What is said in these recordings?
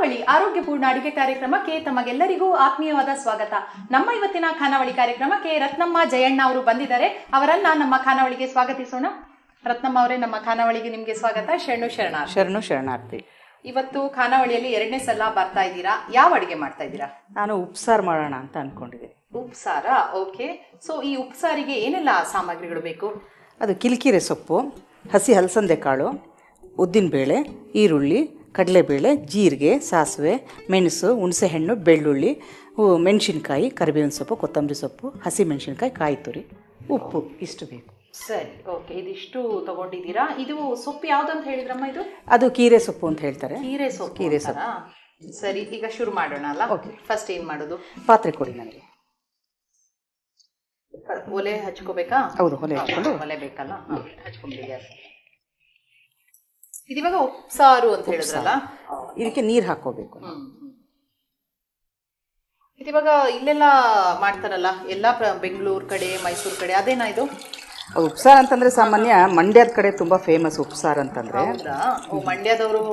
ಖಾನಾವಳಿ ಆರೋಗ್ಯಪೂರ್ಣ ಅಡಿಗೆ ಕಾರ್ಯಕ್ರಮಕ್ಕೆ ತಮಗೆಲ್ಲರಿಗೂ ಆತ್ಮೀಯವಾದ ಸ್ವಾಗತ. ನಮ್ಮ ಇವತ್ತಿನ ಖಾನಾವಳಿ ಕಾರ್ಯಕ್ರಮಕ್ಕೆ ರತ್ನಮ್ಮ ಜಯಣ್ಣ ಅವರು ಬಂದಿದ್ದಾರೆ. ಅವರನ್ನ ನಮ್ಮ ಖಾನಾವಳಿಗೆ ಸ್ವಾಗತಿಸೋಣ. ರತ್ನಮ್ಮ ಅವರೇ, ನಮ್ಮ ಖಾನಾವಳಿಗೆ ನಿಮ್ಗೆ ಸ್ವಾಗತ. ಶರಣು ಶರಣಾರ್ಥಿ. ಇವತ್ತು ಖಾನಾವಳಿಯಲ್ಲಿ 2ನೇ ಸಲ ಬರ್ತಾ ಇದ್ದೀರಾ. ಯಾವ ಅಡಿಗೆ ಮಾಡ್ತಾ ಇದ್ದೀರಾ? ನಾನು ಉಪ್ಸಾರು ಮಾಡೋಣ ಅಂತ ಅನ್ಕೊಂಡಿದ್ದೀನಿ. ಉಪ್ಸಾರ, ಓಕೆ. ಸೊ ಈ ಉಪ್ಸಾರಿಗೆ ಏನೆಲ್ಲ ಸಾಮಗ್ರಿಗಳು ಬೇಕು? ಅದು ಕಿಲ್ಕಿರೆ ಸೊಪ್ಪು, ಹಸಿ ಹಲಸಂದೆ ಕಾಳು, ಉದ್ದಿನಬೇಳೆ, ಈರುಳ್ಳಿ, ಕಡಲೆಬೇಳೆ, ಜೀರಿಗೆ, ಸಾಸಿವೆ, ಮೆಣಸು, ಹುಣಸೆಹಣ್ಣು, ಬೆಳ್ಳುಳ್ಳಿ, ಮೆಣಸಿನ್ಕಾಯಿ, ಕರಿಬೇವಿನ ಸೊಪ್ಪು, ಕೊತ್ತಂಬರಿ ಸೊಪ್ಪು, ಹಸಿ ಮೆಣಸಿನ್ಕಾಯಿ, ಕಾಯಿ ತುರಿ, ಉಪ್ಪು, ಇಷ್ಟು ಬೇಕು. ಸರಿ, ಓಕೆ. ಇದಿಷ್ಟು ತಗೊಂಡಿದ್ದೀರಾ. ಇದು ಸೊಪ್ಪು ಯಾವ್ದಂತ ಹೇಳಿದ್ರಮ್ಮ? ಇದು ಅದು ಕೀರೆ ಸೊಪ್ಪು ಅಂತ ಹೇಳ್ತಾರೆ. ಕೀರೆ ಸೊಪ್ಪು. ಸರಿ, ಈಗ ಶುರು ಮಾಡೋಣ ಅಲ್ಲ? ಓಕೆ. ಫಸ್ಟ್ ಏನ್ ಮಾಡೋದು? ಪಾತ್ರೆ ಕೊಡಿ ನನಗೆ. ಒಲೆ ಹಚ್ಕೋಬೇಕಾ? ಹೌದು, ಒಲೆ ಹಚ್ಕೊಂಡು. ಒಲೆ ಬೇಕಲ್ಲ, ಹಚ್ಕೊಂಡ್ಬಿಡಿ ಗ್ಯಾಸ್. ಇದಿವಾಗ ಉಪ್ಸಾರು ಅಂತ ಹೇಳಿದ್ರಲ್ಲ, ಇದಕ್ಕೆ ನೀರು ಹಾಕೋಬೇಕು. ಇದಿವಾಗ ಇಲ್ಲೆಲ್ಲ ಮಾಡ್ತಾರಲ್ಲ, ಎಲ್ಲ ಬೆಂಗಳೂರು ಕಡೆ, ಮೈಸೂರು ಕಡೆ, ಅದೇನಾ ಇದು? ಉಪ್ಸಾರು ಅಂತಂದ್ರೆ ಸಾಮಾನ್ಯ ಮಂಡ್ಯದ ಕಡೆ ತುಂಬಾ ಫೇಮಸ್ ಉಪ್ಸಾರು ಅಂತಂದ್ರೆ. ಮಂಡ್ಯದವರು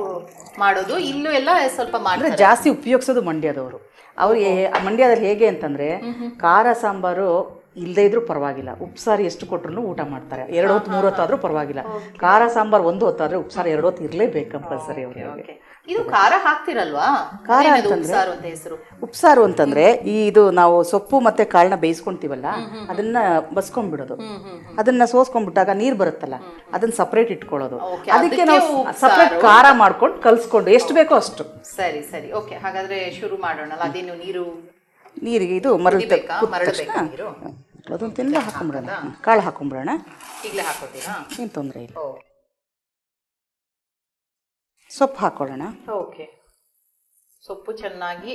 ಮಾಡೋದು. ಇಲ್ಲೂ ಎಲ್ಲ ಸ್ವಲ್ಪ ಮಾಡ್ತಾರೆ. ಜಾಸ್ತಿ ಉಪಯೋಗಿಸೋದು ಮಂಡ್ಯದವರು. ಅವ್ರಿಗೆ ಮಂಡ್ಯದಲ್ಲಿ ಹೇಗೆ ಅಂತಂದ್ರೆ, ಖಾರ ಸಾಂಬಾರು ಇಲ್ಲದೇ ಇದ್ರೂ ಪರವಾಗಿಲ್ಲ, ಉಪ್ಸಾರು ಎಷ್ಟು ಕೊಟ್ರು ಊಟ ಮಾಡ್ತಾರೆ. 2 ಹೊತ್ತು 3 ಹೊತ್ತು ಆದ್ರೂ ಪರವಾಗಿಲ್ಲ. ಖಾರ ಸಾಂಬಾರು 1 ಹೊತ್ತಾದ್ರೆ ಉಪ್ಸಾರು 2 ಹೊತ್ತು ಇರಲೇಬೇಕು ಕಂಪಲ್ಸರಿ ಅವ್ರಿಗೆ. ಇದು ಖಾರ ಹಾಕ್ತಿರಲ್ವಾ? ಖಾರ ಅಂತಂದ್ರೆ ಹೆಸರು ಉಪ್ಸಾರು ಅಂತಂದ್ರೆ ಇದು ನಾವು ಸೊಪ್ಪು ಮತ್ತೆ ಕಾಳನ್ನ ಬೇಯಿಸ್ಕೊಂತೀವಲ್ಲ, ಅದನ್ನ ಬಸ್ಕೊಂಡ್ಬಿಡೋದು. ಅದನ್ನ ಸೋಸ್ಕೊಂಡ್ಬಿಟ್ಟಾಗ ನೀರ್ ಬರುತ್ತಲ್ಲ, ಅದನ್ನ ಸಪ್ರೇಟ್ ಇಟ್ಕೊಳ್ಳೋದು. ಅದಕ್ಕೆ ನಾವು ಸಪ್ರೇಟ್ ಖಾರ ಮಾಡ್ಕೊಂಡು ಕಲ್ಸ್ಕೊಂಡು ಎಷ್ಟು ಬೇಕೋ ಅಷ್ಟು. ಸರಿ ಸರಿ, ಓಕೆ. ಹಾಗಾದ್ರೆ ಶುರು ಮಾಡೋಣ. ಅದೇನು ನೀರಿಗೆ ಇದು ಮರಳಬೇಕಾ? ಅದೊಂದು ತಿನ್ನ ಹಾಕೊಂಡ್ಬಿಡೋಣ, ಕಾಳು ಹಾಕೊಂಡ್ಬಿಡೋಣ. ಈಗಲೇ ಹಾಕೋತೀರಾ? ಏನು ತೊಂದರೆ ಇಲ್ಲ. ಸೊಪ್ಪು ಹಾಕೊಳ್ಳೋಣ. ಓಕೆ. ಸೊಪ್ಪು ಚೆನ್ನಾಗಿ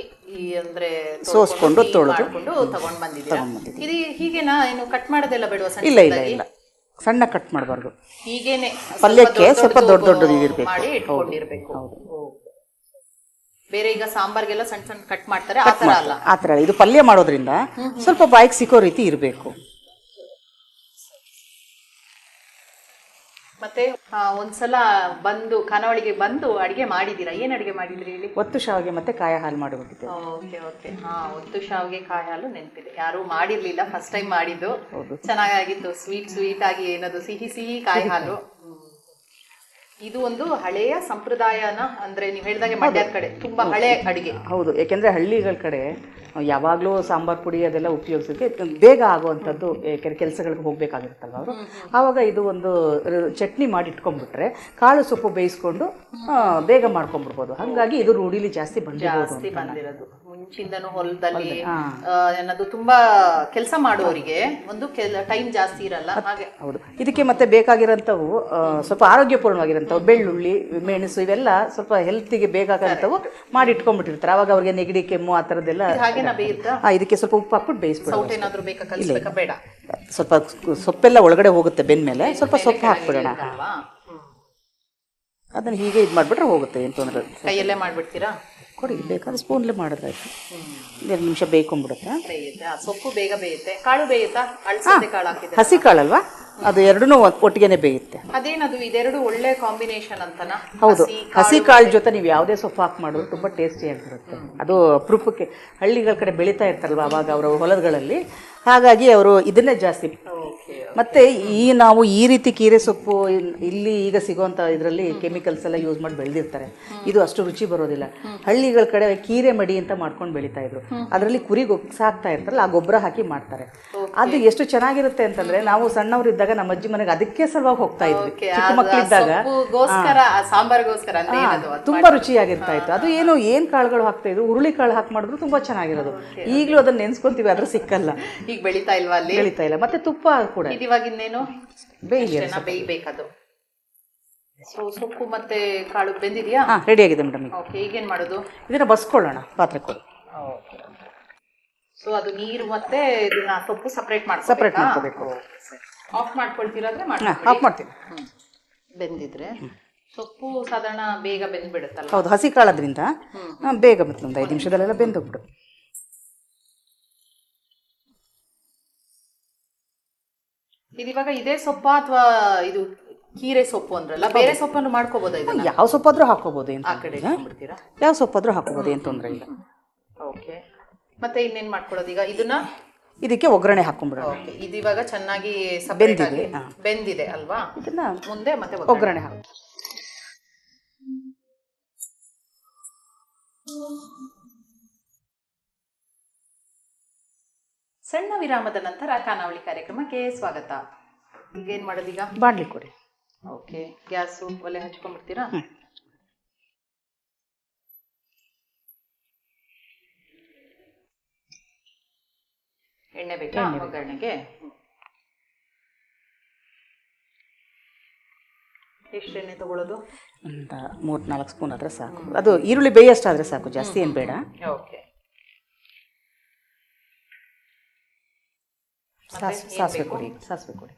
ಅಂದ್ರೆ ಸೋಸ್ಕೊಂಡು ತೊಳೆದು ತಗೊಂಡ್ ಬಂದಿದ್ದೀರಾ. ಇದು ಹೀಗೇನಾ? ಏನು ಕಟ್ ಮಾಡೋದೆಲ್ಲ ಬೇಡವಾ? ಇಲ್ಲ ಇಲ್ಲ ಇಲ್ಲ, ಸಣ್ಣ ಕಟ್ ಮಾಡಬಾರ್ದು. ಹೀಗೇನೆ ಪಲ್ಯಕ್ಕೆ ಸ್ವಲ್ಪ ದೊಡ್ಡ ದೊಡ್ಡದು ಇರಬೇಕು. ಮಾಡಿ ಇಟ್ಕೊಂಡಿರ್ಬೇಕು. ಬೇರೆ ಈಗ ಸಾಂಬಾರ್ಗೆಲ್ಲ ಸಣ್ಣ ಸಣ್ಣ ಕಟ್ ಮಾಡ್ತಾರೆ, ಆ ತರ ಅಲ್ಲ. ಆ ತರ ಇದು ಪಲ್ಯ ಮಾಡೋದ್ರಿಂದ ಸ್ವಲ್ಪ ಬಾಯಿಗೆ ಸಿಕ್ಕೋ ರೀತಿ ಇರಬೇಕು. ಮತ್ತೆ ಒಂದ್ಸಲ ಬಂದು ಖಾನಾವಳಿಗೆ ಬಂದು ಅಡಿಗೆ ಮಾಡಿದೀರಾ? ಏನ್ ಅಡಿಗೆ ಮಾಡಿದ್ರಿ ಹೇಳಿ? ಒತ್ತು ಶಾವಿಗೆ ಮತ್ತೆ ಕಾಯಿ ಹಾಲು ಮಾಡಿಬಿಟ್ಟಿದ್ದೆ. Okay okay. ಒತ್ತು ಶಾವಿಗೆ ಕಾಯಿ ಹಾಲು ನೆನಪಿದೆ. ಯಾರು ಮಾಡಿರ್ಲಿಲ್ಲ, ಫಸ್ಟ್ ಟೈಮ್ ಮಾಡಿದ್ದು. ಚೆನ್ನಾಗಿತ್ತು. ಸ್ವೀಟ್ ಆಗಿ ಏನದು ಸಿಹಿ ಸಿಹಿ ಕಾಯಿ ಹಾಲು. ಇದು ಒಂದು ಹಳೆಯ ಸಂಪ್ರದಾಯನ, ಅಂದ್ರೆ ನೀವು ಹೇಳಿದಾಗೆ ಮಂಡ್ಯದ ಕಡೆ ತುಂಬಾ ಹಳೆಯ ಅಡಿಗೆ. ಹೌದು, ಯಾಕೆಂದ್ರೆ ಹಳ್ಳಿಗಳ ಕಡೆ ಯಾವಾಗಲೂ ಸಾಂಬಾರ್ ಪುಡಿ ಅದೆಲ್ಲ ಉಪಯೋಗಿಸೋಕ್ಕೆ ಬೇಗ ಆಗುವಂಥದ್ದು. ಯಾಕೆಂದ್ರೆ ಕೆಲಸಗಳಿಗೆ ಹೋಗ್ಬೇಕಾಗಿರುತ್ತಲ್ಲ ಅವರು, ಆವಾಗ ಇದು ಒಂದು ಚಟ್ನಿ ಮಾಡಿ ಇಟ್ಕೊಂಡ್ಬಿಟ್ರೆ ಕಾಳು ಸೊಪ್ಪು ಬೇಯಿಸ್ಕೊಂಡು ಬೇಗ ಮಾಡ್ಕೊಂಡ್ಬಿಡ್ಬೋದು. ಹಾಗಾಗಿ ಇದು ರೂಢಿಲಿ ಜಾಸ್ತಿ ಬಂದಿರೋದು. ಮುಂಚಿಂದನೂ ಹೊಲದಲ್ಲಿ ಅನ್ನೋದು ತುಂಬಾ ಕೆಲಸ ಮಾಡುವವರಿಗೆ ಒಂದು ಟೈಮ್ ಜಾಸ್ತಿ ಇರಲ್ಲ. ಹಾಗೆ ಹೌದು, ಇದಕ್ಕೆ ಮತ್ತೆ ಬೇಕಾಗಿರೋಂಥವು ಸ್ವಲ್ಪ ಆರೋಗ್ಯಪೂರ್ಣವಾಗಿರೋಂಥವು ಬೆಳ್ಳುಳ್ಳಿ, ಮೆಣಸು, ಇವೆಲ್ಲ ಸ್ವಲ್ಪ ಹೆಲ್ತಿಗೆ ಬೇಕಾಗಂಥವು ಮಾಡಿ ಇಟ್ಕೊಂಡ್ಬಿಟ್ಟಿರ್ತಾರೆ. ಆವಾಗ ಅವ್ರಿಗೆ ನೆಗಡಿ, ಕೆಮ್ಮು ಆ ಥರದ್ದೆಲ್ಲ. ಇದಕ್ಕೆ ಸ್ವಲ್ಪ ಉಪ್ಪು ಹಾಕ್ಬಿಟ್ಟು ಬೇಯಿಸ್ಬಿಡೋಣ. ಬೇಡ, ಸ್ವಲ್ಪ ಸೊಪ್ಪೆಲ್ಲ ಒಳಗಡೆ ಹೋಗುತ್ತೆ ಬೆಂದ್ಮೇಲೆ. ಸ್ವಲ್ಪ ಸೊಪ್ಪು ಹಾಕ್ಬಿಡೋಣ. ಅದನ್ನ ಹೀಗೆ ಇದು ಮಾಡ್ಬಿಟ್ರೆ ಹೋಗುತ್ತೆ, ಏನು ತೊಂದರೆ. ಕೈಯಲ್ಲೇ ಮಾಡ್ಬಿಡ್ತೀರಾ? ಕೊಡಿ, ಬೇಕಾದ್ರೆ ಸ್ಪೂನ್ಲೆ ಮಾಡಿದ್ರಾಯ್ತು. 2 ನಿಮಿಷ ಬೇಯ್ಕೊಂಡ್ಬಿಡುತ್ತೆ. ಸೊಪ್ಪು ಬೇಗ ಬೇಯುತ್ತೆ. ಕಾಳು ಬೇಯುತ್ತಾ? ಹಸಿ ಕಾಳಲ್ವಾ, ಅದು ಎರಡೂ ಒಟ್ಟಿಗೆನೆ ಬೇಯುತ್ತೆ. ಅದೇನದು ಇದೆರಡು ಒಳ್ಳೆ ಕಾಂಬಿನೇಷನ್ ಅಂತನಾ? ಹೌದು, ಹಸಿ ಕಾಳು ಜೊತೆ ನೀವು ಯಾವುದೇ ಸೊಪ್ಪು ಹಾಕಿ ಮಾಡಿದ್ರು ತುಂಬಾ ಟೇಸ್ಟಿಯಾಗಿರುತ್ತೆ. ಅದು ಅಪರೂಪಕ್ಕೆ ಹಳ್ಳಿಗಳ ಕಡೆ ಬೆಳೀತಾ ಇರ್ತಾರಲ್ವ ಅವಾಗ ಅವರ ಹೊಲಗಳಲ್ಲಿ, ಹಾಗಾಗಿ ಅವರು ಇದನ್ನೇ ಜಾಸ್ತಿ. ಮತ್ತೆ ನಾವು ಈ ರೀತಿ ಕೀರೆ ಸೊಪ್ಪು ಇಲ್ಲಿ ಈಗ ಸಿಗುವಂಥ ಇದರಲ್ಲಿ ಕೆಮಿಕಲ್ಸ್ ಎಲ್ಲ ಯೂಸ್ ಮಾಡಿ ಬೆಳೆದಿರ್ತಾರೆ. ಇದು ಅಷ್ಟು ರುಚಿ ಬರೋದಿಲ್ಲ. ಹಳ್ಳಿಗಳ ಕಡೆ ಕೀರೆ ಮಡಿ ಅಂತ ಮಾಡ್ಕೊಂಡು ಬೆಳೀತಾ ಇದ್ರು. ಅದರಲ್ಲಿ ಕುರಿ ಸಾಕ್ತಾ ಇರ್ತಾರಲ್ಲ, ಆ ಗೊಬ್ಬರ ಹಾಕಿ ಮಾಡ್ತಾರೆ. ಅದು ಎಷ್ಟು ಚೆನ್ನಾಗಿರುತ್ತೆ ಅಂತಂದ್ರೆ, ನಾವು ಸಣ್ಣವರಿದ್ದಾಗ ನಮ್ಮ ಅಜ್ಜಿ ಮನೆಗೆ ಅದಕ್ಕೆ ಸಲುವಾಗಿ ಹೋಗ್ತಾ ಇದ್ವಿ. ಚಿಕ್ಕ ಮಕ್ಕಳಿದ್ದಾಗ ತುಂಬಾ ರುಚಿಯಾಗಿರ್ತಾ ಇತ್ತು. ಅದು ಏನ್ ಕಾಳುಗಳು ಹಾಕ್ತಾ ಇದ್ರು, ಹುರುಳಿ ಕಾಳು ಹಾಕಿ ಮಾಡಿದ್ರು ತುಂಬಾ ಚೆನ್ನಾಗಿರೋದು. ಈಗಲೂ ಅದನ್ನ ನೆನ್ಸ್ಕೊಂತೀವಿ, ಆದ್ರೆ ಸಿಕ್ಕಲ್ಲ. ಈಗ ಬೆಳೀತಾ ಇಲ್ವಾ ಅಲ್ಲಿ? ಬೆಳೀತಾ ಇಲ್ಲ. ಮತ್ತೆ ತುಪ್ಪ ಕೂಡ ಇವಾಗ ಇನ್ನೇನು ಬೇಯ್ಬೇಕದು. ಸೊಪ್ಪು ಮತ್ತೆ ಕಾಳು ಬೆಂದಿದೆಯಾ? ರೆಡಿ ಆಗಿದೆ ಮೇಡಮ್. ಓಕೆ, ಈಗೇನ್ ಮಾಡೋದು? ಇದನ್ನ ಬಸ್ಕೊಳ್ಳೋಣ ಪಾತ್ರೆ ಕೊಡಿ. ಸೊ ಅದು ನೀರು ಮತ್ತೆ ಸೊಪ್ಪು ಸಪ್ರೇಟ್ ಮಾಡ್ಕೋಬೇಕು. ಆಫ್ ಮಾಡ್ಕೊಳ್ತೀರಾ? ಆಫ್ ಮಾಡ್ತೀನಿ. ಬೆಂದಿದ್ರೆ ಸೊಪ್ಪು ಸಾಧಾರಣ ಬೇಗ ಬೆಂದ್ಬಿಡುತ್ತಲ್ಲ? ಹೌದು, ಹಸಿ ಕಾಳದ್ರಿಂದ ಬೇಗ ಮತ್ತೆ ಒಂದು 5 ನಿಮಿಷದಲ್ಲೆಲ್ಲ ಬೆಂದೋಗ್ಬಿಡು. ಇದಿವಾಗ ಇದೇ ಸೊಪ್ಪ ಅಥವಾ ಇದು ಕೀರೆ ಸೊಪ್ಪು ಅಂದ್ರಲ್ಲ, ಬೇರೆ ಸೊಪ್ಪನ್ನು ಮಾಡ್ಕೋಬೋದಾ ಇದನ್ನ? ಯಾವ ಸೊಪ್ಪಾದ್ರೂ ಹಾಕೋಬಹುದು, ಆ ಕಡೆ ಇಟ್ಕೊಂಡ್ಬಿಡ್ತೀರಾ? ಯಾವ ಸೊಪ್ಪಾದ್ರೂ ಹಾಕೋಬಹುದು, ಏನು ತೊಂದರೆ ಇಲ್ಲ. ಓಕೆ, ಮತ್ತೆ ಇನ್ನೇನ್ ಮಾಡ್ಕೊಳ್ಳೋದು ಈಗ? ಇದನ್ನ ಇದಕ್ಕೆ ಒಗ್ಗರಣೆ ಹಾಕೊಂಡ್ಬಿಡೋಣ. ಓಕೆ, ಇದು ಇವಾಗ ಚೆನ್ನಾಗಿ ಬೆಂದಿದೆ. ಬೆಂದಿದೆ ಅಲ್ವಾ? ಇದನ್ನ ಮುಂದೆ ಮತ್ತೆ ಒಗ್ಗರಣೆ ಹಾಕಿ. ಸಣ್ಣ ವಿರಾಮದ ನಂತರ ಖಾನಾವಳಿ ಕಾರ್ಯಕ್ರಮಕ್ಕೆ ಸ್ವಾಗತ. ಈಗ ಏನ್ ಮಾಡೋದೀಗ? ಬಾಣ್ಲಿ ಕೊಡಿ. ಓಕೆ, ಗ್ಯಾಸು ಒಲೆ ಹಚ್ಕೊಂಡ್ಬಿಡ್ತೀರಾ? ಎಣ್ಣೆ ಬೇಕಾ ಒಗ್ಗರಣೆಗೆ? ಎಷ್ಟು ಎಣ್ಣೆ ತಗೊಳ್ಳೋದು? ಒಂದು 3-4 ಸ್ಪೂನ್ ಆದ್ರೆ ಸಾಕು. ಅದು ಈರುಳ್ಳಿ ಬೇಯಷ್ಟಾದ್ರೆ ಸಾಕು, ಜಾಸ್ತಿ ಏನು ಬೇಡ. ಓಕೆ, ಸಾಸಿವೆ ಕೊಡಿ. ಸಾಸಿವೆ ಕೊಡಿ.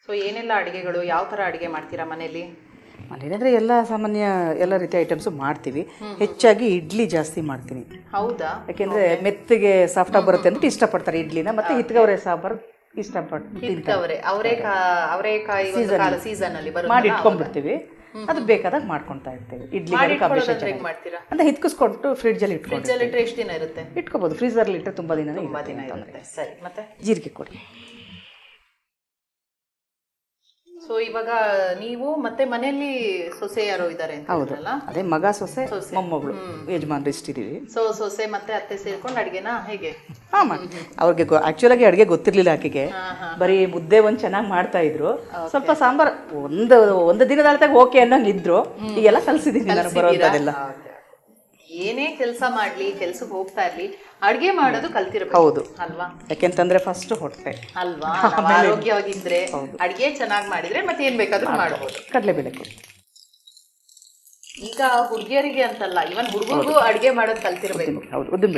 ಸೊ ಏನೆಲ್ಲ ಅಡುಗೆಗಳು, ಯಾವ ಥರ ಅಡುಗೆ ಮಾಡ್ತೀರಾ ಮನೇಲಿ? ಮನೇಲಿ ಎಲ್ಲ ಸಾಮಾನ್ಯ ಎಲ್ಲ ರೀತಿಯ ಐಟಮ್ಸು ಮಾಡ್ತೀವಿ. ಹೆಚ್ಚಾಗಿ ಇಡ್ಲಿ ಜಾಸ್ತಿ ಮಾಡ್ತೀನಿ. ಹೌದಾ? ಯಾಕೆಂದ್ರೆ ಮೆತ್ತಗೆ ಸಾಫ್ಟಾಗಿ ಬರುತ್ತೆ ಅಂತ ಇಷ್ಟಪಡ್ತಾರೆ ಇಡ್ಲಿನ. ಮತ್ತೆ ಹಿತ್ಗವರೆ ಸಾಂಬಾರು ಇಷ್ಟಪಡ್ತಾರೆ. ಅವರೇಕಾಯಿ ಸೀಸನ್ ಅಲ್ಲಿ ಮಾಡಿ ಇಟ್ಕೊಂಡ್ಬಿಡ್ತೀವಿ. ಅದು ಬೇಕಾದಾಗ ಮಾಡ್ಕೊಳ್ತಾ ಇರ್ತೇವೆ. ಇಡ್ಲಿ ಅಂತ ಹಿತ್ಕಿಸ್ಕೊಟ್ಟು ಫ್ರಿಡ್ಜಲ್ಲಿ ಇಟ್ಕೊಂಡು ಎಷ್ಟು ದಿನ ಇರುತ್ತೆ? ಇಟ್ಕೋಬಹುದು. ಫ್ರೀಸರ್ಲಿ ಇಟ್ಟರೆ ತುಂಬಾ ದಿನ ಇರುತ್ತೆ. ಸರಿ, ಮತ್ತೆ ಜೀರಿಗೆ ಕೊಡಿ. ಸೊ ಇವಾಗ ನೀವು ಮತ್ತೆ ಮನೆಯಲ್ಲಿ ಸೊಸೆ ಯಾರೋ ಇದ್ದಾರೆ? ಹೌದಲ್ಲ, ಅದೇ ಮಗ, ಸೊಸೆ, ಮೊಮ್ಮಗಳು, ಯಜಮಾನ್ರು ಇಷ್ಟಿದೀವಿ. ಸೊಸೆ ಮತ್ತೆ ಅತ್ತೆ ಸೇರ್ಕೊಂಡು ಅಡ್ಗೆನಾ ಹೇಗೆ? ಅವ್ರಿಗೆ ಆಕ್ಚುಲ್ ಆಗಿ ಅಡ್ಗೆ ಗೊತ್ತಿರ್ಲಿಲ್ಲ ಆಕೆಗೆ. ಬರೀ ಮುದ್ದೆ ಒಂದ್ ಚೆನ್ನಾಗಿ ಮಾಡ್ತಾ ಇದ್ರು. ಸ್ವಲ್ಪ ಸಾಂಬಾರ್ ಒಂದು ದಿನದ ಓಕೆ ಅನ್ನೋಂಗ್ ಇದ್ರು. ಈಗೆಲ್ಲ ಕಲ್ಸಿದೀನಿ ನಾನು ಬರೋದೆಲ್ಲ. ಏನೇ ಕೆಲಸ ಮಾಡ್ಲಿ, ಕೆಲ್ಸಕ್ಕೆ ಹೋಗ್ತಾ ಇರ್ಲಿ, ಅಡ್ಗೆ ಮಾಡೋದು ಕಲ್ತಿರ್ಬೇಕು. ಹೌದು ಅಲ್ವಾ? ಯಾಕೆಂತಂದ್ರೆ ಫಸ್ಟ್ ಹೊಟ್ಟೆ ಅಲ್ವಾ? ಆರೋಗ್ಯವಾಗಿದ್ರೆ ಅಡ್ಗೆ ಚೆನ್ನಾಗಿ ಮಾಡಿದ್ರೆ ಮತ್ತೆ ಏನ್ ಬೇಕಾದ್ರೂ ಮಾಡಬಹುದು. ಕಡಲೆಬೇಳೆ ಕೊಡಿ. ಈಗ ಹುಡುಗಿಯರಿಗೆ ಅಂತಲ್ಲ, ಇವನ್ ಹುಡುಗರಿಗೂ ಅಡ್ಗೆ ಮಾಡೋದು ಕಲ್ತಿರ್ಬೇಕು.